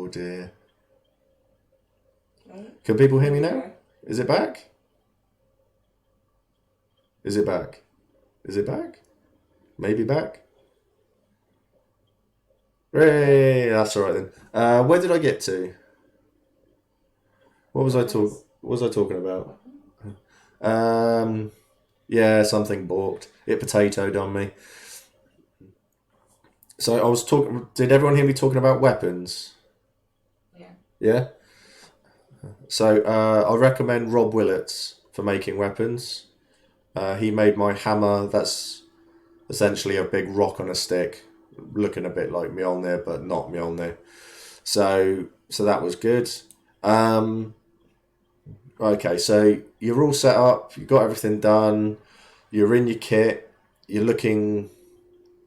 dear. Can people hear me now? Is it back? Is it back? Is it back? Maybe back? Hey, that's all right then. Where did I get to? What was I talk? What was I talking about? Um, yeah, something balked. It potatoed on me. So I was talking. Did everyone hear me talking about weapons? Yeah. Yeah. So I recommend Rob Willets for making weapons. He made my hammer. That's essentially a big rock on a stick, looking a bit like Mjolnir, but not Mjolnir. So that was good. Um, okay, so you're all set up. You've got everything done. You're in your kit. You're looking.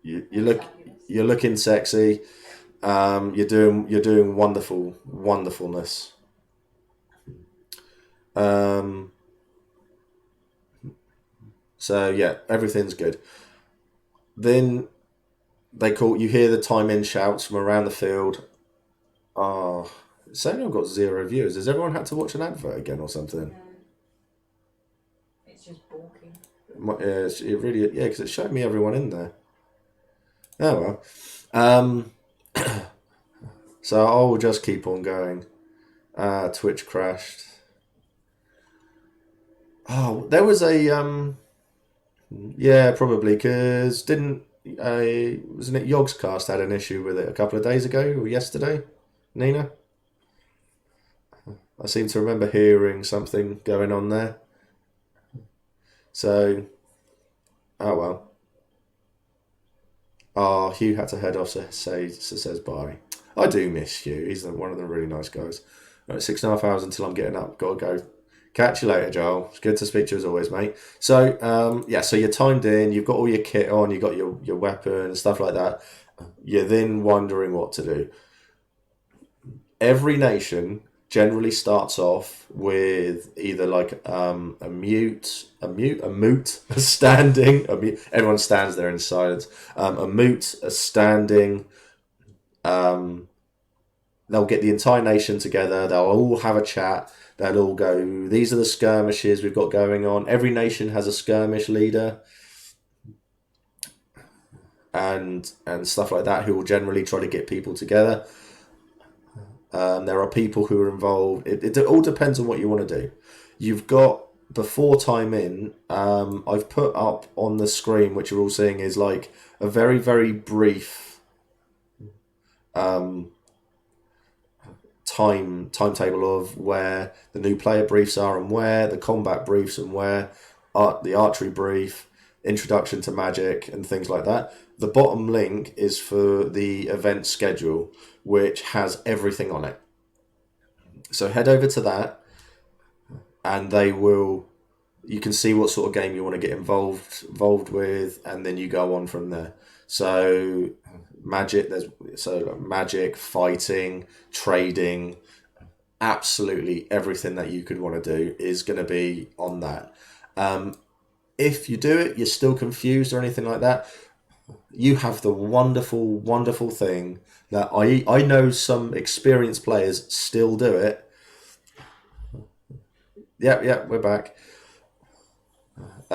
You look. Fabulous. You're looking sexy. You're doing wonderfulness. Um, so yeah, everything's good. Then you hear the time in shouts from around the field. Oh, it's saying I've got 0 views. Has everyone had to watch an advert again or something? No, it's just balking. It really, yeah, because it showed me everyone in there. Oh well. Um, so I'll just keep on going. Twitch crashed. Oh, there was a yeah, probably because didn't wasn't it Yogscast had an issue with it a couple of days ago or yesterday? Nina, I seem to remember hearing something going on there. So, oh well. Oh, Hugh had to head off, so says bye. I do miss Hugh. He's one of the really nice guys. Right, 6.5 hours until I'm getting up. Gotta go. Catch you later, Joel. It's good to speak to you as always, mate. So, yeah, so you're timed in. You've got all your kit on. You've got your weapon and stuff like that. You're then wondering what to do. Every nation generally starts off with either like a moot, a standing, a mute. Everyone stands there in silence. A moot, a standing. Um, they'll get the entire nation together. They'll all have a chat. They'll all go, these are the skirmishes we've got going on. Every nation has a skirmish leader and stuff like that who will generally try to get people together. There are people who are involved. It all depends on what you want to do. You've got before time in. I've put up on the screen, which you're all seeing, is like a very very brief um, timetable of where the new player briefs are and where the combat briefs and where the archery brief, introduction to magic and things like that. The bottom link is for the event schedule, which has everything on it. So head over to that, and you can see what sort of game you want to get involved with, and then you go on from there. So magic, fighting, trading, absolutely everything that you could want to do is going to be on that. If you do it, you're still confused or anything like that, you have the wonderful thing that I know some experienced players still do it. Yeah, we're back.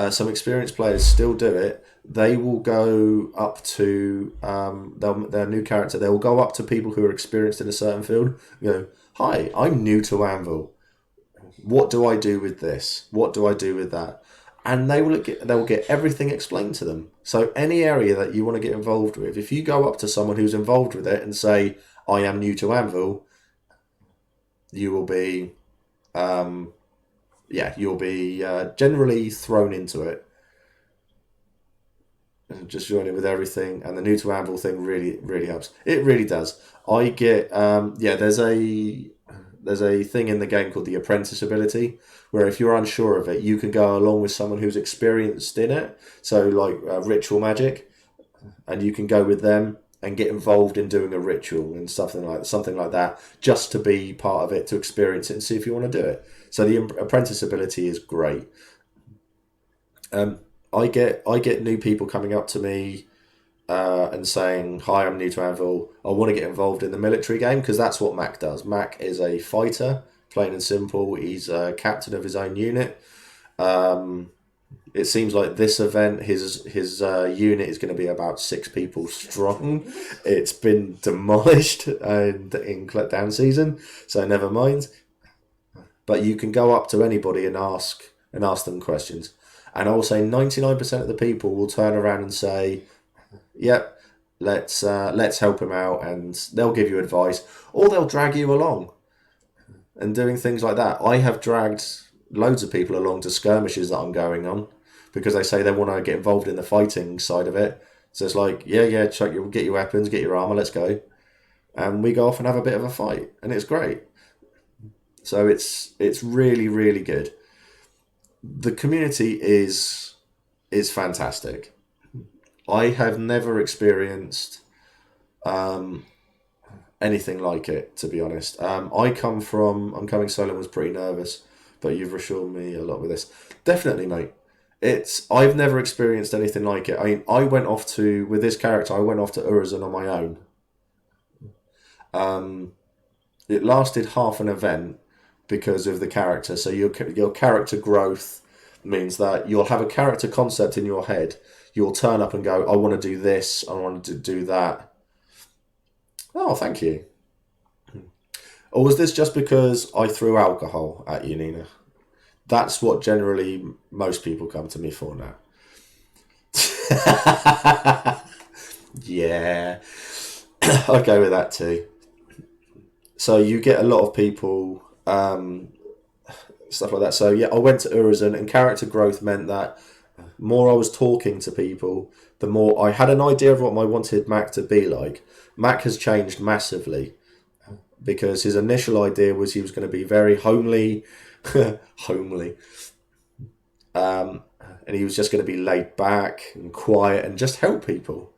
Some experienced players still do it. They will go up to their new character. They will go up to people who are experienced in a certain field. You know, hi, I'm new to Anvil. What do I do with this? What do I do with that? And they will get everything explained to them. So any area that you want to get involved with, if you go up to someone who's involved with it and say, "I am new to Anvil," you will be, you'll be generally thrown into it. And just join it with everything, and the new to Anvil thing really helps. It really does. I get there's a thing in the game called the apprentice ability, where if you're unsure of it, you can go along with someone who's experienced in it. So like ritual magic, and you can go with them and get involved in doing a ritual and something like that, just to be part of it, to experience it and see if you want to do it. So the apprentice ability is great. I get new people coming up to me and saying, "Hi, I'm new to Anvil. I want to get involved in the military game," because that's what Mac does. Mac is a fighter, plain and simple. He's a captain of his own unit. It seems like this event, his unit is going to be about 6 people strong. It's been demolished and in down season, so never mind. But you can go up to anybody and ask them questions, and I will say 99% of the people will turn around and say, "Yep, let's help him out," and they'll give you advice, or they'll drag you along and doing things like that. I have dragged loads of people along to skirmishes that I'm going on because they say they want to get involved in the fighting side of it. So it's like, yeah, chuck your get your weapons, get your armor, let's go, and we go off and have a bit of a fight, and it's great. So it's really really good. The community is fantastic. I have never experienced anything like it, to be honest. I'm coming solo and was pretty nervous, but you've reassured me a lot with this. Definitely, mate. I've never experienced anything like it. I mean, with this character, I went off to Urizen on my own. It lasted half an event because of the character. So your character growth means that you'll have a character concept in your head. You'll turn up and go, "I want to do this. I want to do that." Oh, thank you. Or was this just because I threw alcohol at you, Nina? That's what generally most people come to me for now. Yeah, I'd go with that too. So you get a lot of people, stuff like that. So yeah, I went to Urizen, and character growth meant that more I was talking to people, the more I had an idea of what I wanted Mac to be like. Mac has changed massively because his initial idea was he was going to be very homely, homely, and he was just going to be laid back and quiet and just help people.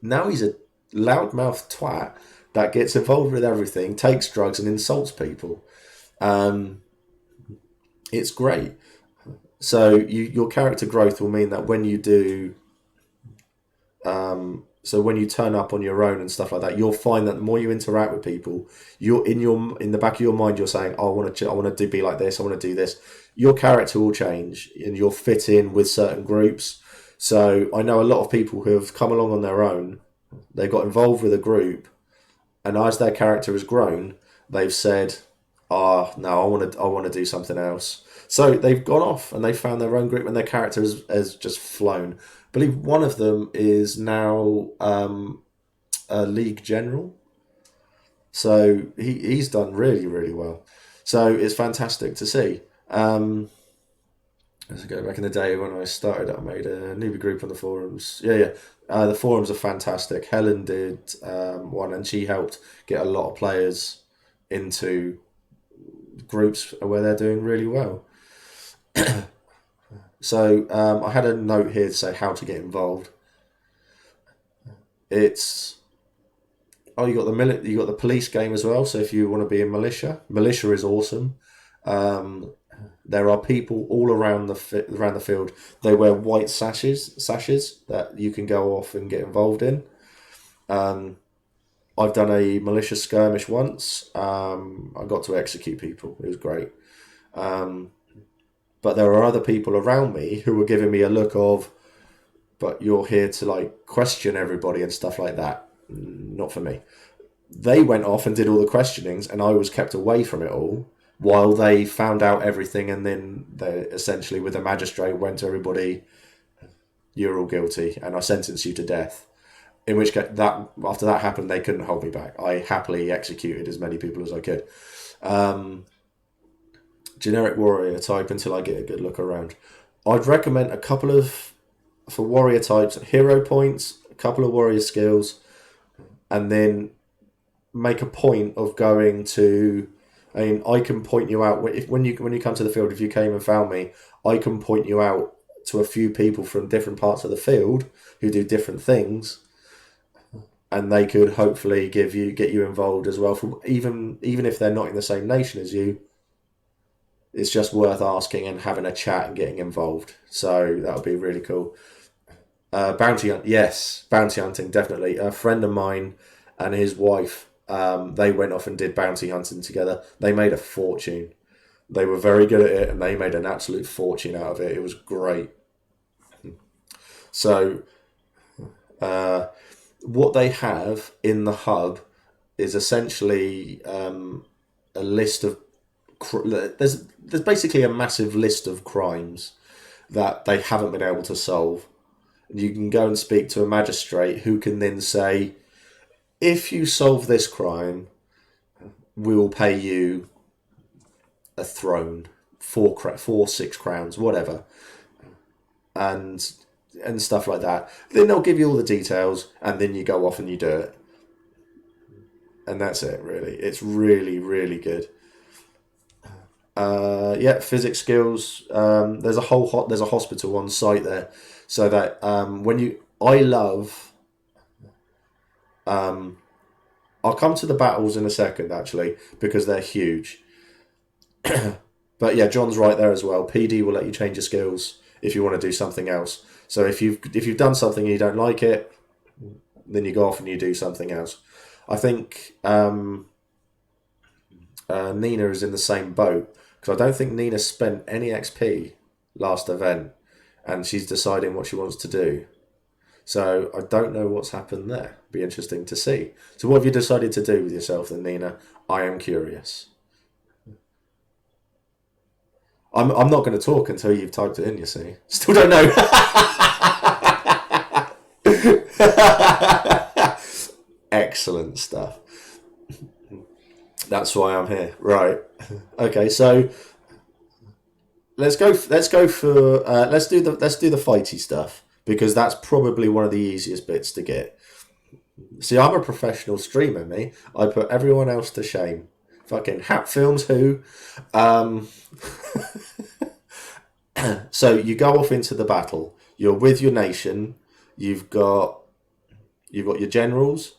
Now he's a loudmouth twat that gets involved with everything, takes drugs, and insults people. It's great. So your character growth will mean that when you do, so when you turn up on your own and stuff like that, you'll find that the more you interact with people, you're in the back of your mind, you're saying, "Oh, I want to be like this. I want to do this." Your character will change, and you'll fit in with certain groups. So I know a lot of people who have come along on their own. They got involved with a group, and as their character has grown, they've said, "Ah, oh, no, I want to do something else." So they've gone off and they found their own group, and their character has just flown. I believe one of them is now a league general, so he's done really really well. So it's fantastic to see. As I go back in the day when I started, I made a newbie group on the forums. Yeah. The forums are fantastic. Helen did one, and she helped get a lot of players into groups where they're doing really well. So I had a note here to say how to get involved. It's you got the police game as well. So if you want to be in militia is awesome. There are people all around the field. They wear white sashes that you can go off and get involved in. I've done a militia skirmish once. I got to execute people. It was great. But there are other people around me who were giving me a look of, "But you're here to like question everybody and stuff like that." Not for me. They went off and did all the questionings, and I was kept away from it all while they found out everything, and then they essentially, with the magistrate, went to everybody, "You're all guilty, and I sentence you to death." In which case, after that happened, they couldn't hold me back. I happily executed as many people as I could. Generic warrior type until I get a good look around. I'd recommend a couple of, for warrior types, hero points, a couple of warrior skills, and then make a point of going to. I mean, I can point you out when you come to the field. If you came and found me, I can point you out to a few people from different parts of the field who do different things, and they could hopefully get you involved as well. From even if they're not in the same nation as you, it's just worth asking and having a chat and getting involved. So that would be really cool. Bounty hunting, definitely. A friend of mine and his wife, they went off and did bounty hunting together. They made a fortune. They were very good at it, and they made an absolute fortune out of it. It was great. So, what they have in the hub is essentially a list of. There's basically a massive list of crimes that they haven't been able to solve. You can go and speak to a magistrate who can then say, if you solve this crime, we will pay you a throne, 6 crowns, whatever, and stuff like that. Then they'll give you all the details, and then you go off and you do it, and that's it. Really, it's really, really good. Physics skills. There's a hospital on site there, so that I'll come to the battles in a second, actually, because they're huge. But yeah, John's right there as well. PD will let you change your skills if you want to do something else. So if you've done something and you don't like it, then you go off and you do something else. I think Nina is in the same boat, because I don't think Nina spent any XP last event, and she's deciding what she wants to do. So I don't know what's happened there. Be interesting to see. So what have you decided to do with yourself then, Nina? I am curious. I'm not going to talk until you've typed it in, you see. Still don't know. Excellent stuff. That's why I'm here. Right. Okay, so let's do the fighty stuff, because that's probably one of the easiest bits to get. See, I'm a professional streamer, me. I put everyone else to shame. Fucking Hat Films who. So you go off into the battle. You're with your nation. You've got your generals.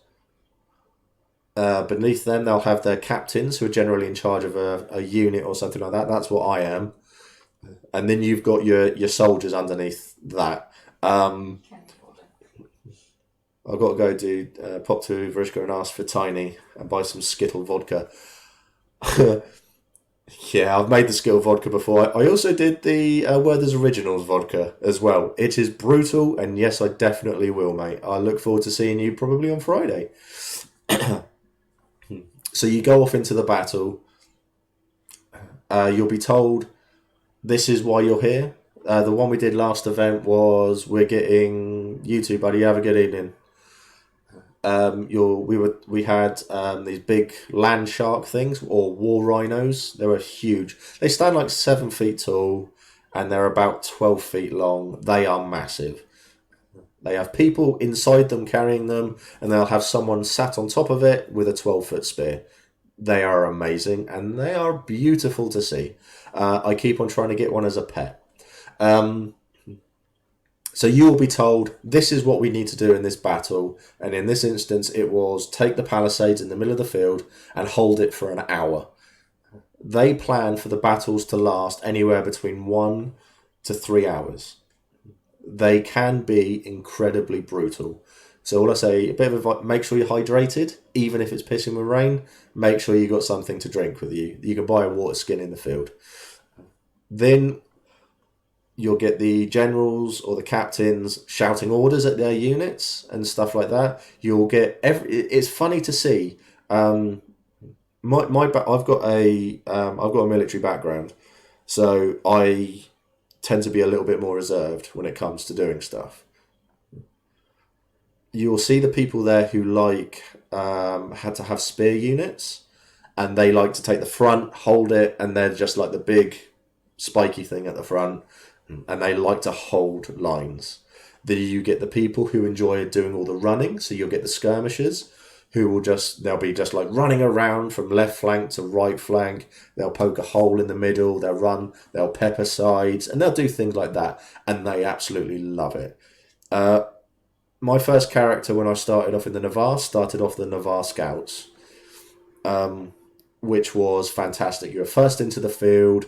Beneath them, they'll have their captains, who are generally in charge of a unit or something like that. That's what I am. And then you've got your soldiers underneath that. I've got to go do pop to Vrishka and ask for Tiny and buy some Skittle vodka. Yeah, I've made the Skittle vodka before. I also did the Werther's Originals vodka as well. It is brutal, and yes, I definitely will, mate. I look forward to seeing you probably on Friday. So you go off into the battle. You'll be told, this is why you're here. The one we did last event was, we're getting you two, buddy. Have a good evening. We had these big land shark things, or war rhinos. They were huge. They stand like 7 feet tall, and they're about 12 feet long. They are massive. They have people inside them carrying them, and they'll have someone sat on top of it with a 12-foot spear. They are amazing, and they are beautiful to see. I keep on trying to get one as a pet. So you will be told, this is what we need to do in this battle. And in this instance, it was take the palisades in the middle of the field and hold it for an hour. They plan for the battles to last anywhere between 1 to 3 hours. They can be incredibly brutal. So all I say, a bit of advice, make sure you're hydrated, even if it's pissing with rain. Make sure you got something to drink with you. You can buy a water skin in the field. Then you'll get the generals or the captains shouting orders at their units and stuff like that. You'll get it's funny to see. I've got a military background, so I tend to be a little bit more reserved when it comes to doing stuff. You'll see the people there who had to have spear units, and they like to take the front, hold it, and they're just like the big spiky thing at the front. And they like to hold lines. Then you get the people who enjoy doing all the running. So you'll get the skirmishers who they'll be just like running around from left flank to right flank. They'll poke a hole in the middle. They'll run. They'll pepper sides. And they'll do things like that. And they absolutely love it. My first character when I started off in the Navarre started off the Navarre Scouts, which was fantastic. You're first into the field.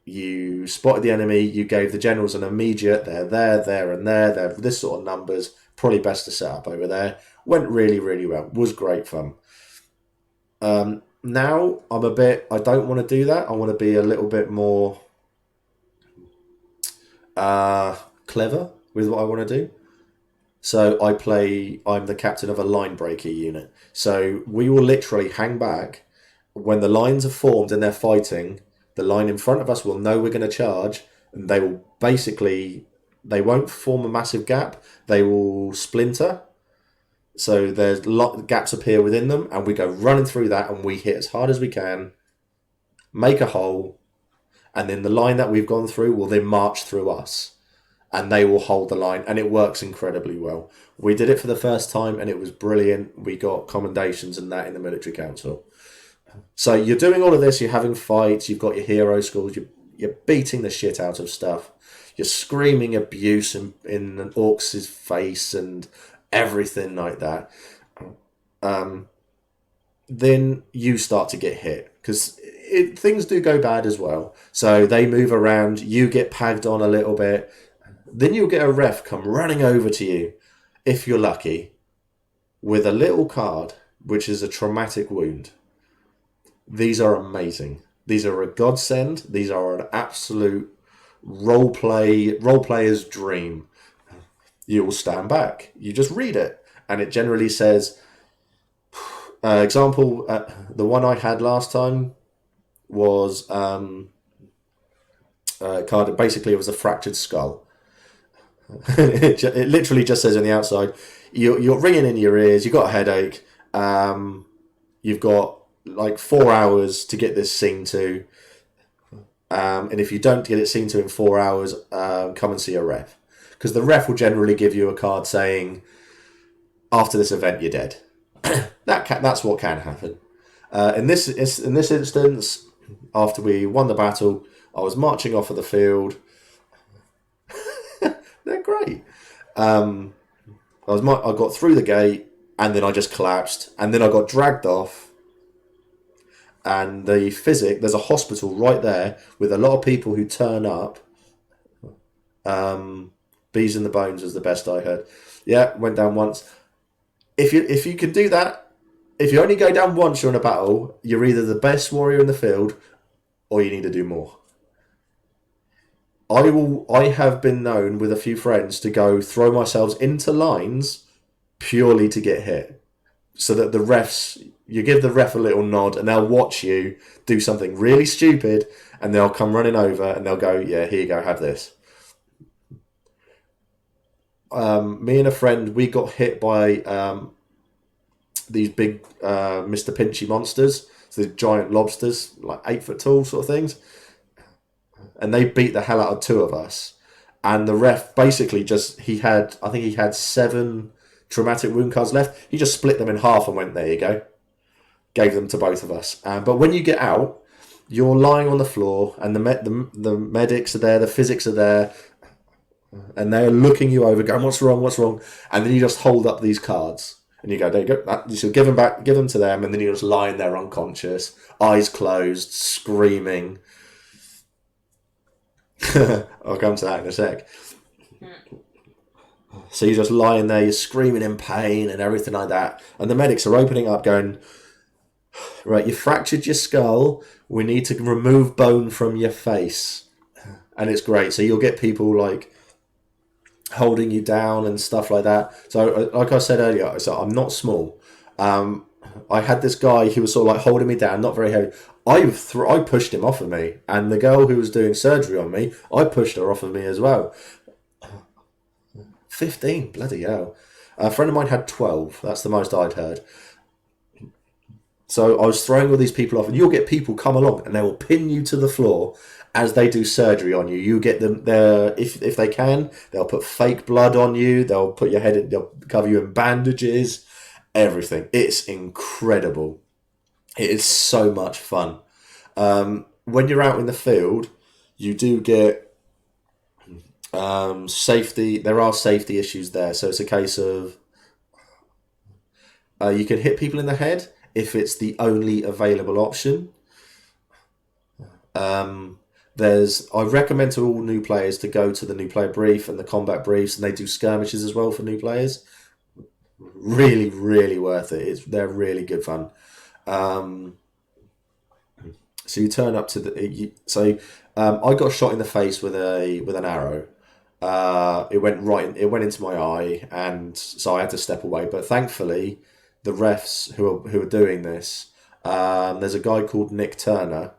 You spotted the enemy. You gave the generals an immediate. They're there, and there. They're this sort of numbers. Probably best to set up over there. Went really, really well. Was great fun. Now I'm a bit. I don't want to do that. I want to be a little bit more clever with what I want to do. So I'm the captain of a line breaker unit. So we will literally hang back when the lines are formed and they're fighting. The line in front of us will know we're going to charge, and they will they won't form a massive gap. They will splinter. So there's gaps appear within them, and we go running through that, and we hit as hard as we can, make a hole, and then the line that we've gone through will then march through us. And they will hold the line, and it works incredibly well. We did it for the first time, and it was brilliant. We got commendations and that in the military council. So you're doing all of this, you're having fights, you've got your hero schools, you're beating the shit out of stuff, you're screaming abuse in an orc's face and everything like that. Then you start to get hit, because things do go bad as well. So they move around, you get pagged on a little bit. Then you'll get a ref come running over to you, if you're lucky, with a little card, which is a traumatic wound. These are amazing. These are a godsend. These are an absolute role player's dream. You will stand back. You just read it, and it generally says, example, the one I had last time was card. Basically, it was a fractured skull. It literally just says on the outside, you're ringing in your ears, you've got a headache, you've got like 4 hours to get this seen to, and if you don't get it seen to in 4 hours, come and see a ref, because the ref will generally give you a card saying, after this event you're dead. That's what can happen. In this instance, after we won the battle, I was marching off of the field. They're great. I got through the gate, and then I just collapsed, and then I got dragged off. And there's a hospital right there with a lot of people who turn up. Bees in the bones was the best I heard. Yeah, went down once. If you can do that, if you only go down once during a battle, you're either the best warrior in the field, or you need to do more. I have been known with a few friends to go throw myself into lines purely to get hit, so that you give the ref a little nod, and they'll watch you do something really stupid, and they'll come running over and they'll go, yeah, here you go, have this. Me and a friend, we got hit by these big Mr. Pinchy monsters, so the giant lobsters, like 8 foot tall sort of things. And they beat the hell out of 2 of us. And the ref basically he had 7 traumatic wound cards left. He just split them in half and went, there you go. Gave them to both of us. But when you get out, you're lying on the floor, and the medics are there, the physics are there, and they're looking you over, going, what's wrong? And then you just hold up these cards. And you go, there you go. You should give them to them, and then you're just lying there unconscious, eyes closed, screaming. I'll come to that in a sec. So you're just lying there, you're screaming in pain and everything like that. And the medics are opening up, going, right, you fractured your skull. We need to remove bone from your face. And it's great. So you'll get people like holding you down and stuff like that. So like I said earlier, so I'm not small. I had this guy who was sort of like holding me down, not very heavy. I pushed him off of me, and the girl who was doing surgery on me, I pushed her off of me as well. 15, bloody hell. A friend of mine had 12. That's the most I'd heard. So I was throwing all these people off, and you'll get people come along, and they will pin you to the floor as they do surgery on you. You get them there, if they can, they'll put fake blood on you. They'll put your head in, they'll cover you in bandages. Everything. It's incredible. It is so much fun. When you're out in the field, you do get safety. There are safety issues there. So it's a case of you can hit people in the head if it's the only available option. I recommend to all new players to go to the new player brief and the combat briefs, and they do skirmishes as well for new players. Really, really worth it. They're really good fun. Um, so you turn up to I got shot in the face with an arrow. It went right. It went into my eye, and so I had to step away. But thankfully, the refs who are doing this, there's a guy called Nick Turner,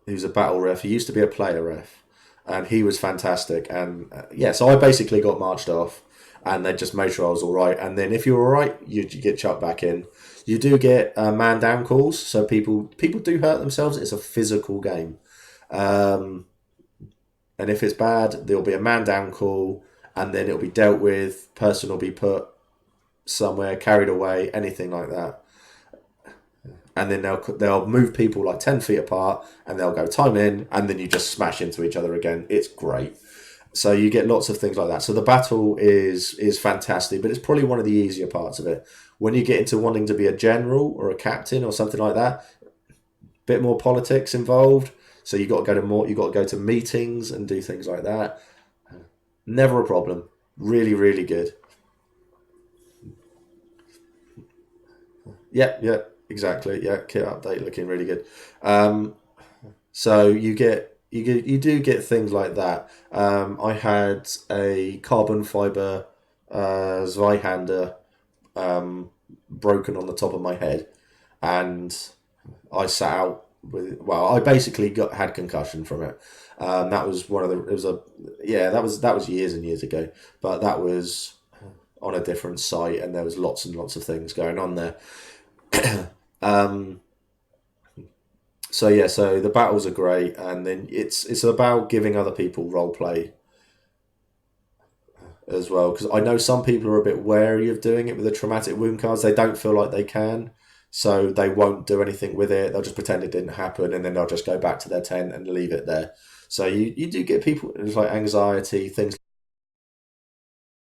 who's a battle ref. He used to be a player ref, and he was fantastic. And yeah, so I basically got marched off, and they just made sure I was all right. And then if you're all right, you get chucked back in. You do get man down calls, so people do hurt themselves. It's a physical game. Um, and if it's bad, there'll be a man down call, and then it'll be dealt with. Person will be put somewhere, carried away, anything like that. And then they'll move people like 10 feet apart, and they'll go time in, and then you just smash into each other again. It's great. So you get lots of things like that. So the battle is fantastic, but it's probably one of the easier parts of it. When you get into wanting to be a general or a captain or something like that, bit more politics involved. So you got to go to more. You got to go to meetings and do things like that. Never a problem. Really, really good. Yeah, yeah, exactly. Yeah, kit update looking really good. So you do get things like that. I had a carbon fiber Zweihander broken on the top of my head, and I sat out with. Well, I basically had concussion from it. That was one of the. It was a yeah. That was years and years ago, but that was on a different site, and there was lots and lots of things going on there. Um, so yeah, so the battles are great, and then it's about giving other people role play as well, because I know some people are a bit wary of doing it with the traumatic wound cards. They don't feel like they can, so they won't do anything with it. They'll just pretend it didn't happen, and then they'll just go back to their tent and leave it there. So you do get people, it's like anxiety, things